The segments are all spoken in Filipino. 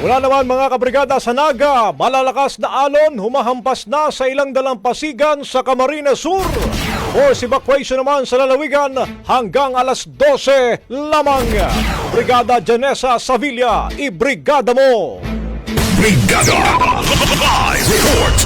Mula naman mga kabrigada sa Naga, malalakas na alon humahampas na sa ilang dalampasigan sa Camarines Sur. Force evacuation naman sa lalawigan hanggang alas 12 lamang. Brigada Janessa Savilla, ibrigada mo! Brigada Live Report.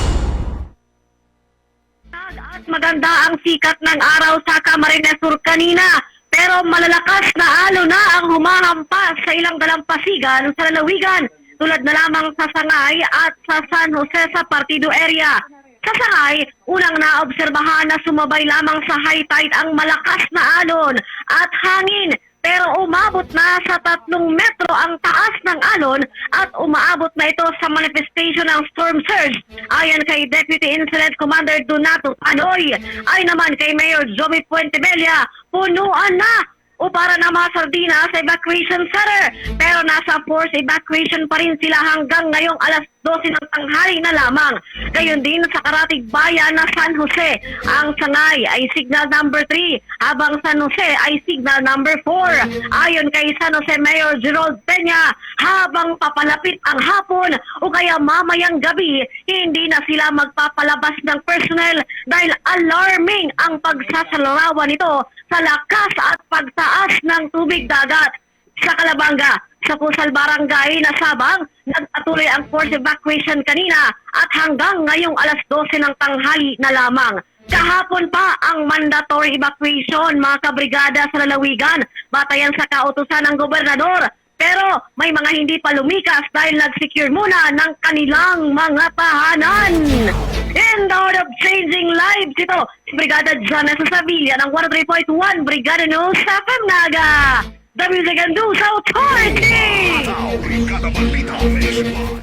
At maganda ang sikat ng araw sa Camarines Sur kanina. Pero malalakas na alon na ang humahampas sa ilang dalampasigan sa lalawigan tulad na lamang sa Sangay at sa San Jose sa Partido area. Sa Sangay, unang naobserbahan na sumabay lamang sa high tide ang malakas na alon at hangin. Pero umabot na sa 3 metro ang taas ng alon at umaabot na ito sa manifestation ng storm surge. Ayon kay Deputy Incident Commander Donato Panoy, ay naman kay Mayor Joey Puentebella, punuan na o para na mga sardina sa evacuation center. Pero nasa force evacuation pa rin sila hanggang ngayong alas 12 ng tanghali na lamang. Gayon din sa karatig bayan na San Jose. Ang Sangay ay signal number 3 habang San Jose ay signal number 4. Ayon kay San Jose Mayor Gerald Peña, habang papalapit ang hapon o kaya mamayang gabi, hindi na sila magpapalabas ng personnel dahil alarming ang pagsasalarawan nito sa lakas at pagtaas ng tubig dagat. Sa Calabanga, sa Pusal Barangay na Sabang, nagpatuloy ang force evacuation kanina at hanggang ngayong alas 12 ng tanghali na lamang. Kahapon pa ang mandatory evacuation mga kabrigada sa lalawigan, batayan sa kautusan ng gobernador. Pero may mga hindi pa lumikas dahil nag-secure muna ng kanilang mga tahanan. In the heart of changing lives, ito si Brigada Janessa Savilla ng 103.1 Brigada News sa Naga. The Music and News Authority! Brigada Balita Nationwide.